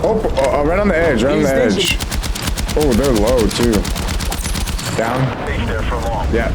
Oh, right on the edge, right on the edge. Oh, they're low too. Down. Stay there for long. Yeah.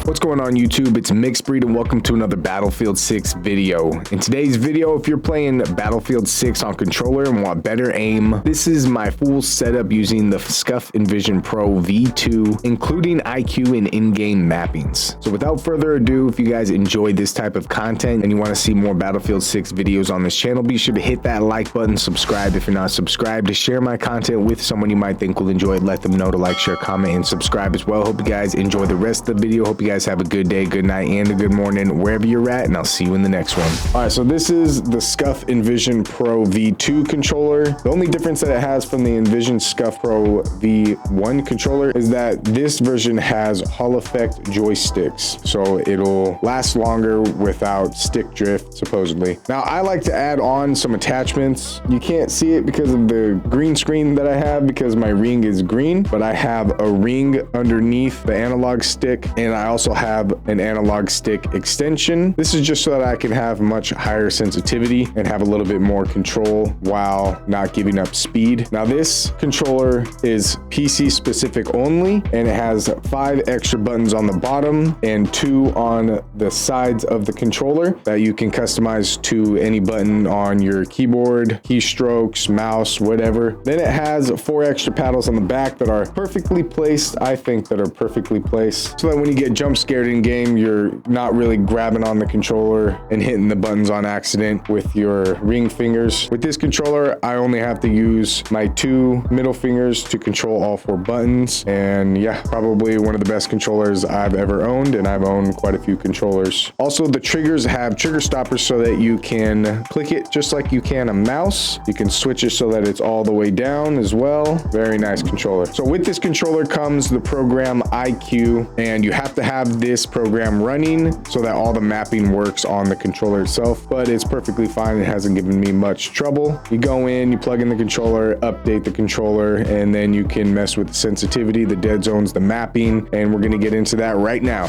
What's going on YouTube? It's Mixed Breed and welcome to another Battlefield 6 video. In today's video, if you're playing Battlefield 6 on controller and want better aim, this is my full setup using the Scuf Envision Pro V2, including iCUE and in-game mappings. So without further ado, if you guys enjoy this type of content and you want to see more Battlefield 6 videos on this channel, be sure to hit that like button, subscribe if you're not subscribed, to share my content with someone you might think will enjoy it. Let them know to like, share, comment, and subscribe as well. Hope you guys enjoy the rest of the video. Hope you guys have a good day, good night, and a good morning wherever you're at, and I'll see you in the next one. All right, so this is the Scuf Envision Pro V2 controller. The only difference that it has from the Envision Scuf Pro V1 controller is that this version has Hall effect joysticks, so it'll last longer without stick drift, supposedly. Now, I like to add on some attachments. You can't see it because of the green screen that I have because my ring is green, but I have a ring underneath the analog stick, and I also have an analog stick extension. This is just so that I can have much higher sensitivity and have a little bit more control while not giving up speed. Now this controller is PC specific only, and it has 5 extra buttons on the bottom and 2 on the sides of the controller that you can customize to any button on your keyboard, keystrokes, mouse, whatever. Then it has 4 extra paddles on the back that are perfectly placed. I think that are perfectly placed so that when you get jump scared in game, you're not really grabbing on the controller and hitting the buttons on accident with your ring fingers. With this controller, I only have to use my 2 middle fingers to control all 4 buttons. And yeah, probably one of the best controllers I've ever owned, and I've owned quite a few controllers. Also, the triggers have trigger stoppers so that you can click it just like you can a mouse. You can switch it so that it's all the way down as well. Very nice controller. So with this controller comes the program iCUE, and you have to have this program running so that all the mapping works on the controller itself, but it's perfectly fine. It hasn't given me much trouble. You go in, you plug in the controller, update the controller, and then you can mess with the sensitivity, the dead zones, the mapping, and we're gonna get into that right now.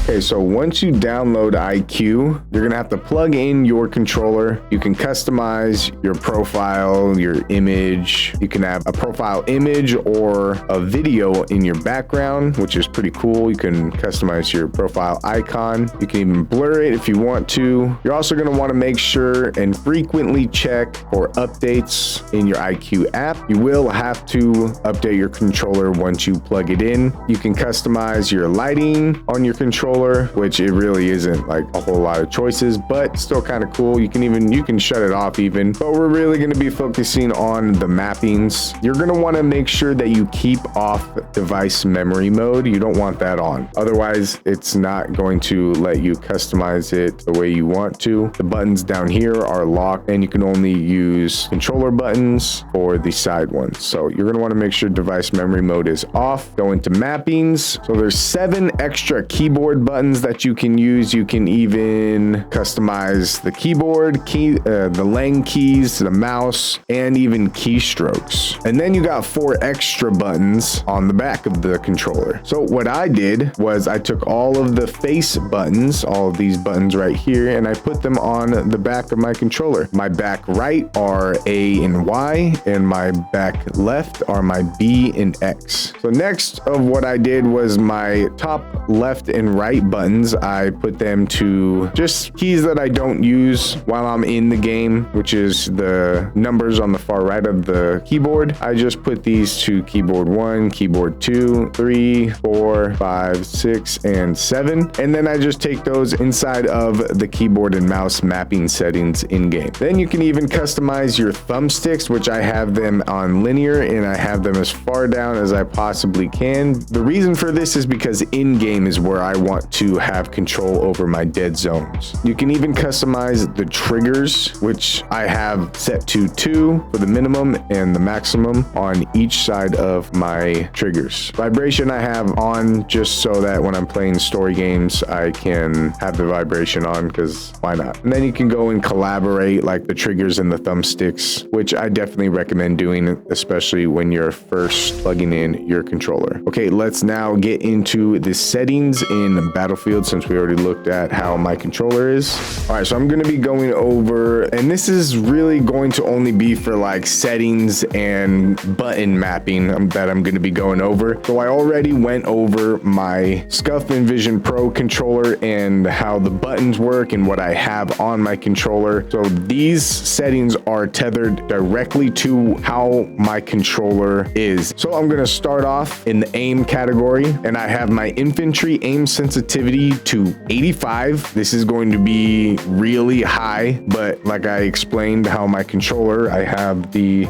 Okay, so once you download iCUE, you're gonna have to plug in your controller. You can customize your profile, your image. You can have a profile image or a video in your background, which is pretty cool. You can customize your profile icon. You can even blur it if you want to. You're also going to want to make sure and frequently check for updates in your iCUE app. You will have to update your controller once you plug it in. You can customize your lighting on your controller, which it really isn't like a whole lot of choices, but still kind of cool. You can shut it off even, but we're really going to be focusing on the mappings. You're going to want to make sure that you keep off device memory mode. You don't want that on. Otherwise, it's not going to let you customize it the way you want to. The buttons down here are locked, and you can only use controller buttons for the side ones. So you're going to want to make sure device memory mode is off. Go into mappings. So there's 7 extra keyboard buttons that you can use. You can even customize the keyboard, the lang keys, the mouse, and even keystrokes. And then you got 4 extra buttons on the back of the controller. So what I did was I took all of the face buttons, all of these buttons right here, and I put them on the back of my controller. My back right are A and Y, and my back left are my B and X. So next of what I did was my top left and right buttons, I put them to just keys that I don't use while I'm in the game, which is the numbers on the far right of the keyboard. I just put these to keyboard 1, keyboard 2, 3, 4, 5, 6, and 7. And then I just take those inside of the keyboard and mouse mapping settings in game. Then you can even customize your thumbsticks, which I have them on linear, and I have them as far down as I possibly can. The reason for this is because in game is where I want to have control over my dead zones. You can even customize the triggers, which I have set to 2 for the minimum and the maximum on each side of my triggers. Vibration I have on just so that when I'm playing story games, I can have the vibration on, because why not? And then you can go and collaborate like the triggers and the thumbsticks, which I definitely recommend doing, especially when you're first plugging in your controller. Okay, let's now get into the settings in Battlefield, since we already looked at how my controller is. All right, so I'm going to be going over, and this is really going to only be for like settings and button mapping that I'm going to be going over. So I already went over my Scuf Envision Pro controller and how the buttons work and what I have on my controller. So these settings are tethered directly to how my controller is. So I'm going to start off in the aim category, and I have my infantry aim sensitivity to 85. This is going to be really high, but like I explained how my controller, I have the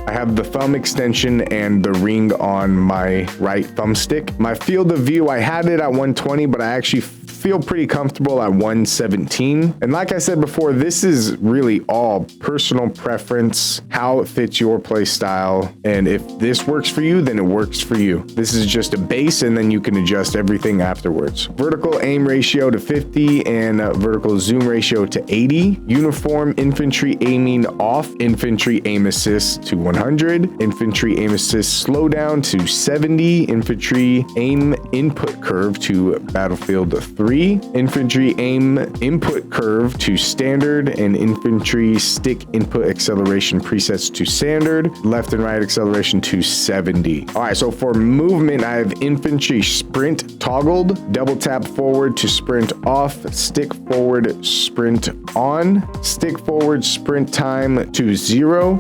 thumb extension and the ring on my right thumbstick. My field of view, I had it at 120, but I actually feel pretty comfortable at 117. And like I said before, this is really all personal preference, how it fits your play style. And if this works for you, then it works for you. This is just a base, and then you can adjust everything afterwards. Vertical aim ratio to 50 and vertical zoom ratio to 80. Uniform infantry aiming off, infantry aim assist to 100. Infantry aim assist slowdown to 70. Infantry aim input curve to Battlefield 3. Infantry aim input curve to standard, and infantry stick input acceleration presets to standard. Left and right acceleration to 70. All right, so for movement, I have infantry sprint toggled, double tap forward to sprint off, stick forward sprint on, stick forward sprint time to 0.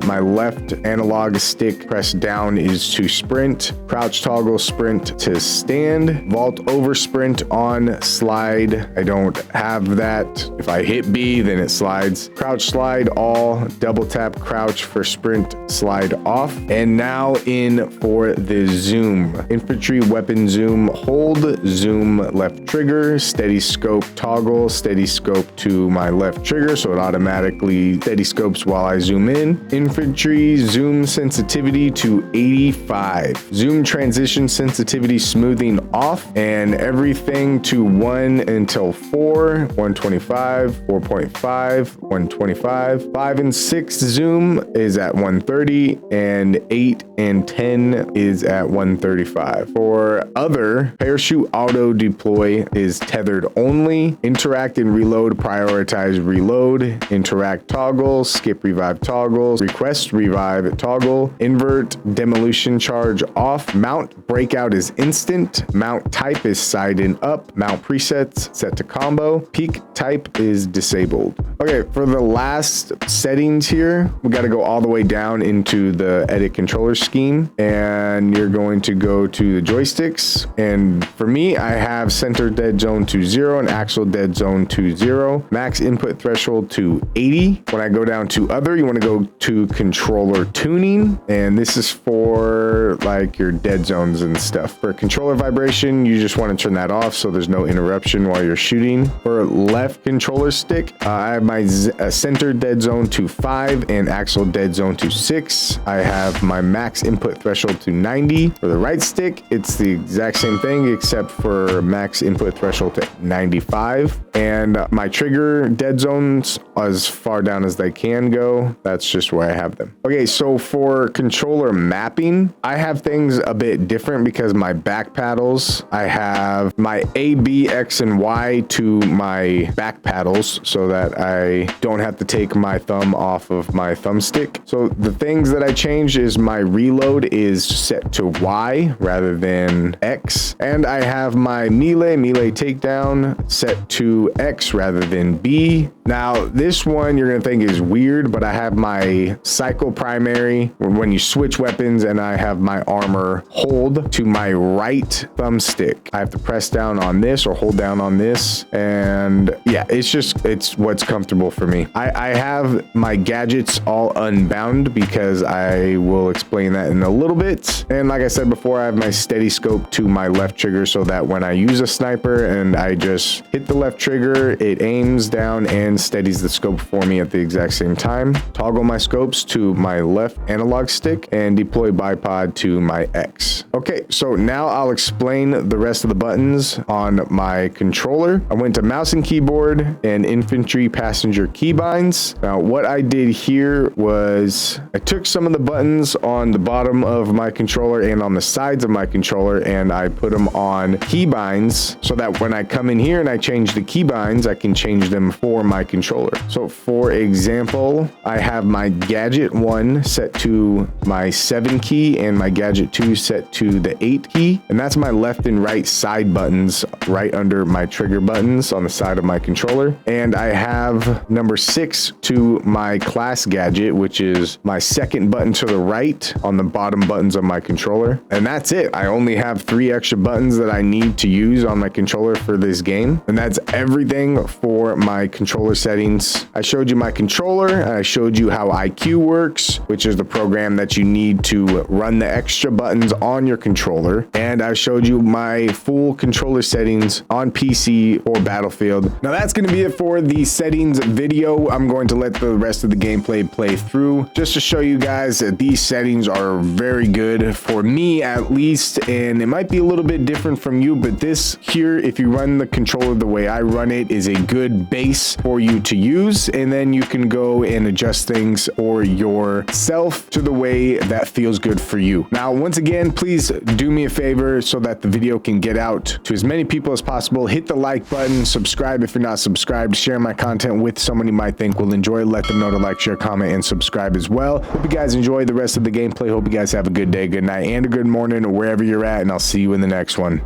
My left analog stick press down is to sprint, crouch toggle sprint to stand, vault over sprint on, slide. I don't have that. If I hit B, then it slides. Crouch slide all, double tap crouch for sprint slide off. And now in for the zoom. Infantry weapon zoom, hold, zoom left trigger, steady scope toggle, steady scope to my left trigger, so it automatically steady scopes while I zoom in. Infantry zoom sensitivity to 85. Zoom transition sensitivity smoothing off, and everything to 1 until 4, 125, 4.5, 125. 5 and 6 zoom is at 130, and 8 and 10 is at 135. For other, parachute auto deploy is tethered only. Interact and reload, prioritize reload. Interact toggle, skip revive toggle, request revive toggle. Invert demolition charge off. Mount breakout is instant. Mount type is side and up. Mount presets set to combo. Peak type is disabled. Okay, for the last settings here, we got to go all the way down into the edit controller scheme, and you're going to go to the joysticks. And for me, I have center dead zone to 0 and axle dead zone to 0. Max input threshold to 80. When I go down to other, you want to go to controller tuning, and this is for like your dead zones and stuff. For controller vibration, you just want to turn that off so there's no interruption while you're shooting. For left controller stick, I have my center dead zone to 5 and axle dead zone to 6. I have my max input threshold to 90. For the right stick, it's the exact same thing except for max input threshold to 95. And my trigger dead zones as far down as they can go. That's just where I have them. Okay, so for controller mapping, I have things a bit different because my back paddles, I have my A, B, X, and Y to my back paddles so that I don't have to take my thumb off of my thumbstick. So the things that I changed is my reload is set to Y rather than X. And I have my melee takedown set to X rather than B. Now this one you're gonna think is weird, but I have my cycle primary when you switch weapons, and I have my armor hold to my right thumbstick. I have to press down on this or hold down on this, and yeah, it's what's comfortable for me. I have my gadgets all unbound because I will explain that in a little bit. And like I said before, I have my steady scope to my left trigger so that when I use a sniper and I just hit the left trigger trigger, it aims down and steadies the scope for me at the exact same time. Toggle my scopes to my left analog stick and deploy bipod to my X. Okay, so now I'll explain the rest of the buttons on my controller. I went to mouse and keyboard and infantry passenger keybinds. Now what I did here was I took some of the buttons on the bottom of my controller and on the sides of my controller and I put them on keybinds so that when I come in here and I change the keybinds, I can change them for my controller. So for example, I have my gadget 1 set to my 7 key and my gadget 2 set to the 8 key, and that's my left and right side buttons right under my trigger buttons on the side of my controller. And I have number 6 to my class gadget, which is my second button to the right on the bottom buttons of my controller. And that's it. I only have 3 extra buttons that I need to use on my controller for this game, and that's everything for my controller settings. I showed you my controller, and I showed you how iCUE works, which is the program that you need to run the extra buttons on your controller, and I showed you my full controller settings on PC or Battlefield. Now that's going to be it for the settings video. I'm going to let the rest of the gameplay play through just to show you guys that these settings are very good for me at least, and it might be a little bit different from you, but this here, if you run the controller the way I run it, is a good base for you to use, and then you can go and adjust things for yourself to the way that feels good for you. Now once again, please do me a favor so that the video can get out to as many people as possible. Hit the like button, subscribe if you're not subscribed, share my content with someone you might think will enjoy. Let them know to like, share, comment, and subscribe as well. Hope you guys enjoy the rest of the gameplay. Hope you guys have a good day, good night, and a good morning wherever you're at, and I'll see you in the next one.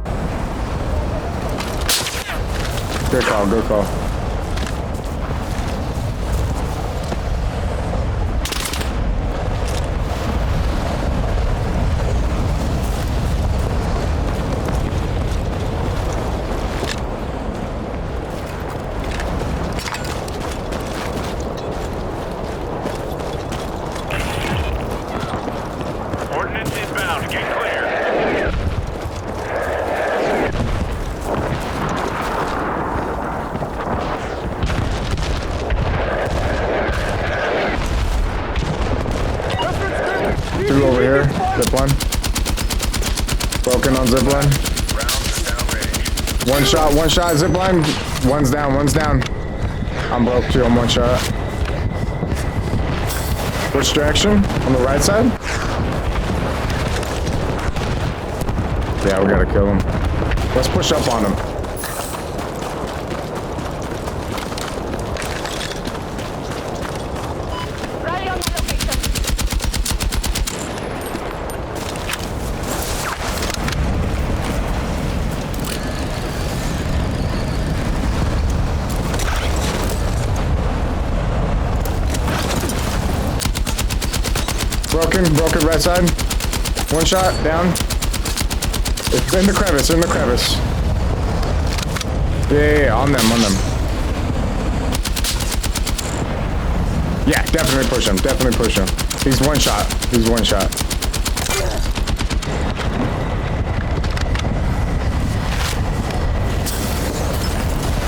Good call, good call. Ordnance inbound, get clear. Two over here, zip line. Broken on zip line. One shot, zip line. One's down. I'm broke too, I'm one shot. Which direction? On the right side? Yeah, we gotta kill him. Let's push up on him. Rally on the location. Broken right side. One shot, down. It's in the crevice, Yeah, on them. Yeah, definitely push him. He's one shot.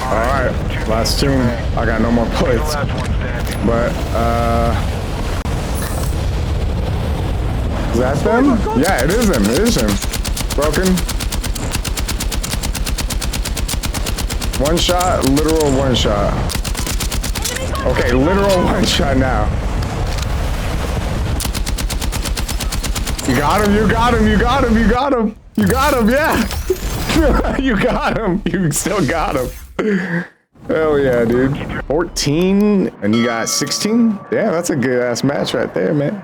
Alright, last team. I got no more bullets. But, is that them? Yeah, it is him. Broken. One shot, literal one shot. Okay, literal one shot now. You got him, yeah. You got him. You still got him. Hell yeah, dude. 14 and you got 16? Yeah, that's a good ass match right there, man.